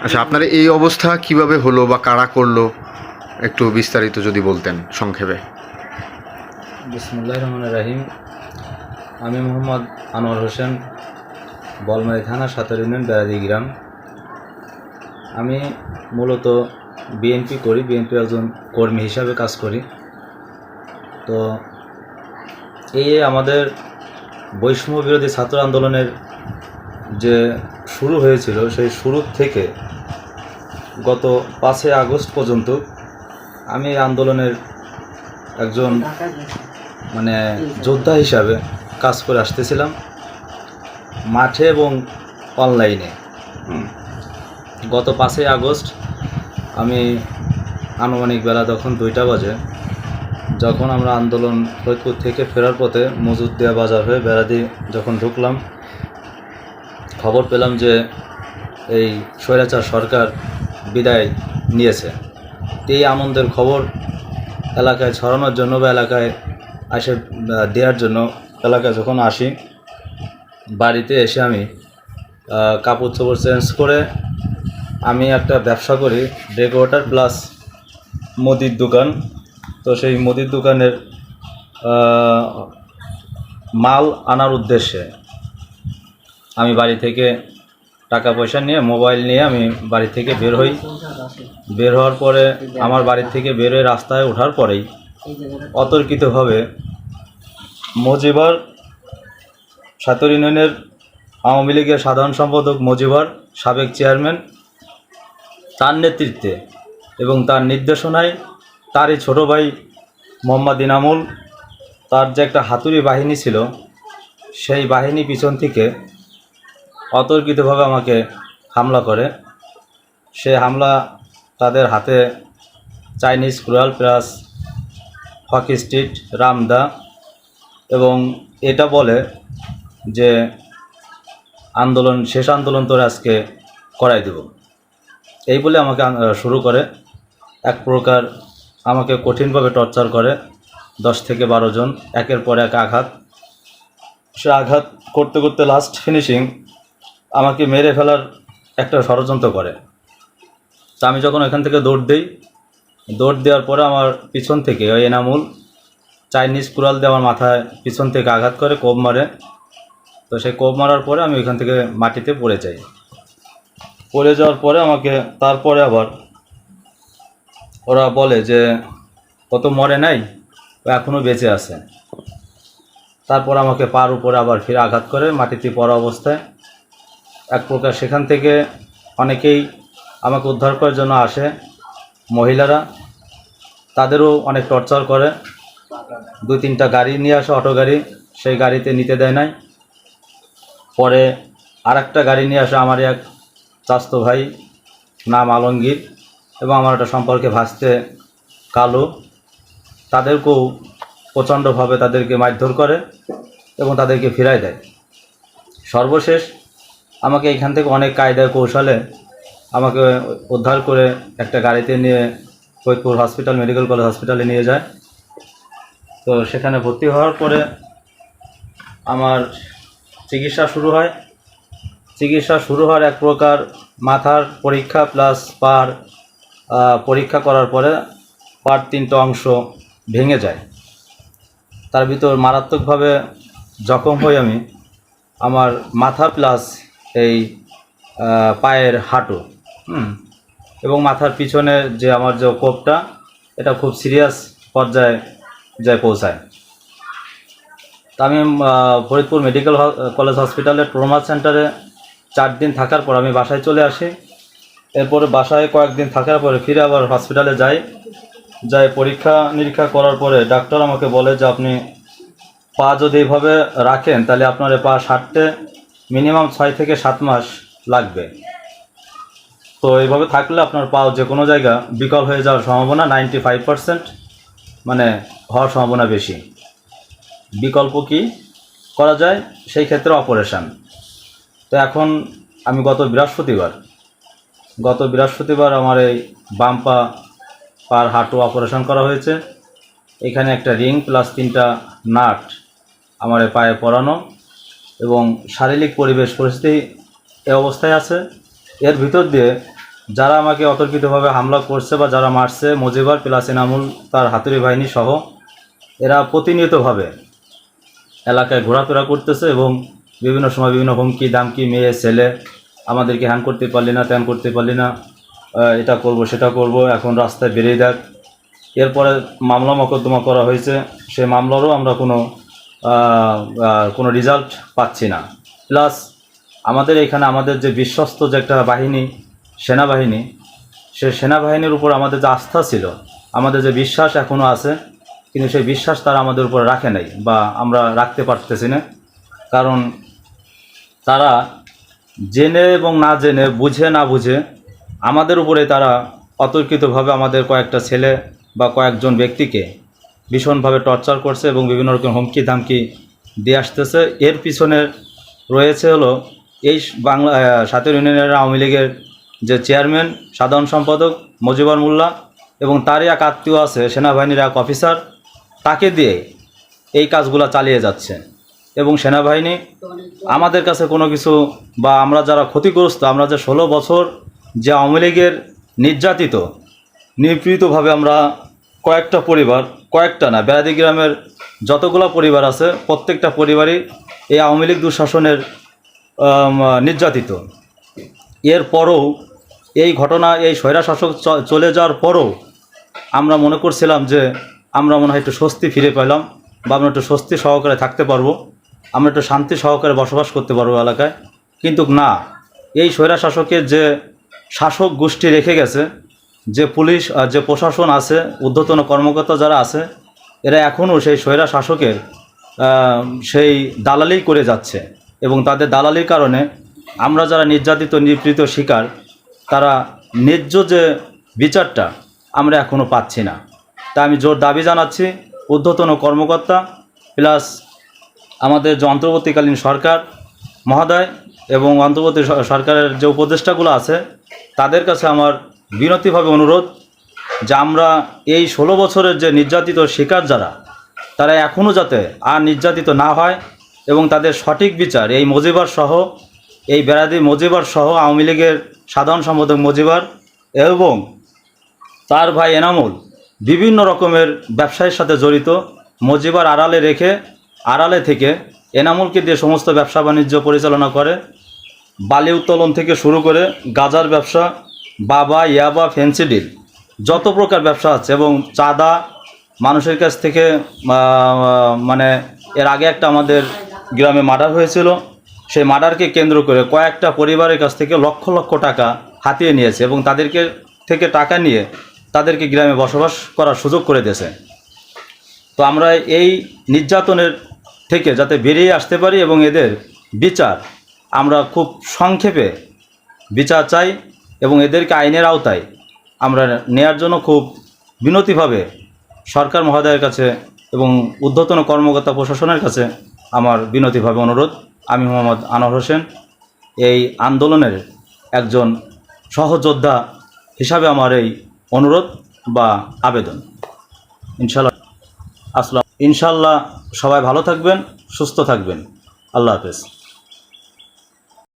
আচ্ছা, আপনার এই অবস্থা কিভাবে হলো বা কারা করলো একটু বিস্তারিত যদি বলতেন সংক্ষেপে। বিসমুল্লাহির রহমানির রহিম। আমি মোহাম্মদ আনোয়ার হোসেন, বলমারী থানা, সাতার ইউনিয়ন, বেড়াদি গ্রাম। আমি মূলত বিএনপি করি, বিএনপি একজন কর্মী হিসাবে কাজ করি। তো এই আমাদের বৈষম্য বিরোধী ছাত্র আন্দোলনের যে শুরু হয়েছিল, সেই শুরু থেকে গত 5ই আগস্ট পর্যন্ত আমি এই আন্দোলনের একজন যোদ্ধা হিসাবে কাজ করে আসতেছিলাম, মাঠে এবং অনলাইনে। গত 5ই আগস্ট আমি আনুমানিক বেলা তখন 2টা বাজে, যখন আমরা আন্দোলন ফরিদপুর থেকে ফেরার পথে মজুদ্দিয়া বাজার হয়ে বেড়াদি যখন ঢুকলাম, খবর পেলাম যে এই স্বৈরাচার সরকার বিদায় নিয়েছে। এই আনন্দের খবর এলাকায় ছড়ানোর জন্য বা এলাকায় এসে দেওয়ার জন্য এলাকায় যখন আসি, বাড়িতে এসে আমি কাপড় চোপড় চেঞ্জ করে, আমি একটা ব্যবসা করি ব্রেক ওয়াটার প্লাস মুদির দোকান। তো সেই মুদির দোকানের মাল আনার উদ্দেশ্যে আমি বাড়ি থেকে টাকা পয়সা নিয়ে, মোবাইল নিয়ে আমি বাড়ি থেকে বের হই। বের হওয়ার পরে আমার বাড়ি থেকে বের হয়ে রাস্তায় ওঠার পরেই অতর্কিতভাবে মজিবর, সাতর ইউনিয়নের আওয়ামী লীগের সাধারণ সম্পাদক মজিবর, সাবেক চেয়ারম্যান, তার নেতৃত্বে এবং তার নির্দেশনায় তারই ছোট ভাই মোহাম্মদ ইনামুল, তার যে একটা হাতুড়ি বাহিনী ছিল, সেই বাহিনী পিছন থেকে অতর্কিতভাবে আমাকে হামলা করে। সে হামলা, তাদের হাতে চাইনিজ ক্রুয়াল প্লাস হকি স্টিক, রামদা, এবং এটা বলে যে আন্দোলন শেষ, আন্দোলন তোর আজকে করাই দেব, এই বলে আমাকে শুরু করে। এক প্রকার আমাকে কঠিনভাবে টর্চার করে, 10 থেকে 12 জন একের পর এক আঘাত। সে আঘাত করতে করতে লাস্ট ফিনিশিং আমাকে মেরে ফেলার একটা ষড়যন্ত্র করে। তা আমি যখন এখান থেকে দৌড় দিই, দৌড় দেওয়ার পরে আমার পিছন থেকে ওই এনামুল চাইনিজ কুড়াল দিয়ে আমার মাথায় পিছন থেকে আঘাত করে, কোপ মারে। তো সেই কোপ মারার পরে আমি ওইখান থেকে মাটিতে পড়ে যাই। পড়ে যাওয়ার পরে আমাকে তারপরে আবার ওরা বলে যে ও তো মরে নাই, ও এখনও বেঁচে আছে। তারপর আমাকে পার উপরে আবার ফিরে আঘাত করে মাটিতে পড়া অবস্থায়। এক প্রকার সেখান থেকে অনেকেই আমাকে উদ্ধার করার জন্য আসে, মহিলারা, তাদেরও অনেক টর্চার করে। 2-3টা গাড়ি নিয়ে আসে, অটো গাড়ি, সেই গাড়িতে নিতে দেয় নাই। পরে আরেকটা গাড়ি নিয়ে আসে আমার এক চাচাতো ভাই, নাম আলমগীর, এবং আমার একটা সম্পর্কে ভাসতে কালো। তাদেরকেও প্রচণ্ডভাবে তাদেরকে মারধর করে এবং তাদেরকে ফিরায় দেয়। সর্বশেষ আমাকে এখান থেকে অনেক কায়দায় কৌশলে আমাকে উদ্ধার করে একটা গাড়িতে নিয়ে ফরিদপুর হসপিটাল, মেডিকেল কলেজ হসপিটালে নিয়ে যায়। তো সেখানে ভর্তি হওয়ার পরে আমার চিকিৎসা শুরু হয়। চিকিৎসা শুরু হওয়ার এক প্রকার মাথার পরীক্ষা প্লাস পার পরীক্ষা করার পরে পার 3টা অংশ ভেঙে যায়। তার ভিতর মারাত্মকভাবে জখম হই আমি। আমার মাথা প্লাস এই পায়ের হাঁটু এবং মাথার পিছনে যে আমার যে কোপটা, এটা খুব সিরিয়াস পর্যায়ে যায় পৌঁছায়। তা আমি ফরিদপুর মেডিকেল কলেজ হসপিটালের ট্রমা সেন্টারে 4 দিন থাকার পর আমি বাসায় চলে আসি। এরপরে বাসায় কয়েকদিন থাকার পরে ফিরে আবার হসপিটালে যাই পরীক্ষা নিরীক্ষা করার পরে ডাক্তার আমাকে বলে যে আপনি পা যদি এইভাবে রাখেন তাহলে আপনার পা সারতে মিনিমাম 6 থেকে 7 মাস লাগবে। তো এইভাবে থাকলে আপনার পা যে কোনো জায়গা বিকল হয়ে যাওয়ার সম্ভাবনা 95% মানে হওয়ার সম্ভাবনা বেশি। বিকল্প কি করা যায়, সেই ক্ষেত্রে অপারেশান। তো এখন আমি গত বৃহস্পতিবার আমার এই বাম পার হাঁটু অপারেশন করা হয়েছে। এখানে একটা রিং প্লাস 3টা নাট আমার পায়ে পরানো, এবং শারীরিক পরিবেশ পরিস্থিতি এই অবস্থায় আছে। এর ভিতর দিয়ে যারা আমাকে অতর্কিতভাবে হামলা করছে বা যারা মারছে, মজিবর প্লাস এনামুল তার হাতুড়ি বাহিনী সহ, এরা প্রতিনিয়তভাবে এলাকায় ঘোরাফেরা করতেছে এবং বিভিন্ন সময় বিভিন্ন হুমকি দামকি, মেয়ে ছেলে, আমাদেরকে হ্যান করতে পারলি না, ত্যান করতে পারলি না, এটা করব সেটা করব, এখন রাস্তায় বেরিয়ে দেখ। এরপরে মামলা মোকদ্দমা করা হয়েছে, সেই মামলারও আমরা কোনো রেজাল্ট পাচ্ছি না। প্লাস আমাদের এখানে আমাদের যে বিশ্বস্ত যে একটা বাহিনী, সেনাবাহিনী, সে সেনাবাহিনীর উপর আমাদের যে আস্থা ছিল, আমাদের যে বিশ্বাস এখনও আছে, কিন্তু সেই বিশ্বাস তারা আমাদের উপর রাখে নাই বা আমরা রাখতে পারতেছি না। কারণ তারা জেনে এবং না জেনে, বুঝে না বুঝে আমাদের উপরে তারা অতর্কিতভাবে আমাদের কয়েকটা ছেলে বা কয়েকজন ব্যক্তিকে ভীষণভাবে টর্চার করছে এবং বিভিন্ন রকম হুমকি ধামকি দিয়ে আসতেছে। এর পিছনে রয়েছে হলো এই বাংলা 7 ইউনিয়নের আওয়ামী লীগের যে চেয়ারম্যান, সাধারণ সম্পাদক মজিবর মোল্লা এবং তারই এক আত্মীয় আছে সেনাবাহিনীর এক অফিসার, তাকে দিয়ে এই কাজগুলো চালিয়ে যাচ্ছে। এবং সেনাবাহিনী আমাদের কাছে কোনো কিছু, বা আমরা যারা ক্ষতিগ্রস্ত, আমরা যে 16 বছর যে আওয়ামী লীগের নির্যাতিত, নিপীড়িতভাবে আমরা কয়েকটা পরিবার, কয়েকটা না, বেড়াদি গ্রামের যতগুলো পরিবার আছে প্রত্যেকটা পরিবারই এই আওয়ামী লীগ দুঃশাসনের নির্যাতিত। এরপরও এই ঘটনা, এই স্বৈরাশাসক চলে যাওয়ার পরও আমরা মনে করছিলাম যে আমরা মনে হয় একটু স্বস্তি ফিরে পেলাম, বা আমরা একটু স্বস্তি সহকারে থাকতে পারবো, আমরা একটু শান্তি সহকারে বসবাস করতে পারবো এলাকায়। কিন্তু না, এই স্বৈরাশাসকের যে শাসক গোষ্ঠী রেখে গেছে, যে পুলিশ, যে প্রশাসন আছে, ঊর্ধ্বতন কর্মকর্তা যারা আছে, এরা এখনও সেই স্বৈরা শাসকের সেই দালালি করে যাচ্ছে। এবং তাদের দালালির কারণে আমরা যারা নির্যাতিত, নিপীড়িত শিকার, তারা ন্যায্য যে বিচারটা আমরা এখনও পাচ্ছি না। তা আমি জোর দাবি জানাচ্ছি ঊর্ধ্বতন কর্মকর্তা প্লাস আমাদের যে অন্তর্বর্তীকালীন সরকার মহোদয় এবং অন্তর্বর্তী সরকারের যে উপদেষ্টাগুলো আছে, তাদের কাছে আমার বিনতিভাবে অনুরোধ যে আমরা এই 16 বছরের যে নির্যাতিত শিকার যারা, তারা এখনও যাতে আর নির্যাতিত না হয় এবং তাদের সঠিক বিচার এই মজিবর সহ, এই বেড়াদি মজিবর সহ, আওয়ামী লীগের সাধারণ সম্পাদক মজিবর এবং তার ভাই এনামুল বিভিন্ন রকমের ব্যবসায়ের সাথে জড়িত। মজিবর আড়ালে থেকে এনামুলকে দিয়ে সমস্ত ব্যবসা বাণিজ্য পরিচালনা করে, বালি উত্তোলন থেকে শুরু করে গাঁজার ব্যবসা, বাবা, ইয়াবা, ফেন্সি ডিল, যত প্রকার ব্যবসা আছে, এবং চাঁদা মানুষের কাছ থেকে, মানে এর আগে একটা আমাদের গ্রামে মার্ডার হয়েছিল, সেই মার্ডারকে কেন্দ্র করে কয়েকটা পরিবারের কাছ থেকে লক্ষ লক্ষ টাকা হাতিয়ে নিয়েছে এবং তাদেরকে থেকে টাকা নিয়ে তাদেরকে গ্রামে বসবাস করার সুযোগ করে দিয়েছে। তো আমরা এই নির্যাতনের থেকে যাতে বেরিয়ে আসতে পারি এবং এদের বিচার আমরা খুব সংক্ষেপে বিচার চাই এবং এদেরকে আইনের আওতায় আমরা নেয়ার জন্য খুব বিনতিভাবে সরকার মহোদয়ের কাছে এবং ঊর্ধ্বতন কর্মকর্তা প্রশাসনের কাছে আমার বিনতিভাবে অনুরোধ। আমি মোহাম্মদ আনোয়ার হোসেন, এই আন্দোলনের একজন সহযোদ্ধা হিসাবে আমার এই অনুরোধ বা আবেদন। ইনশাল্লাহ সবাই ভালো থাকবেন, সুস্থ থাকবেন। আল্লাহ হাফেজ।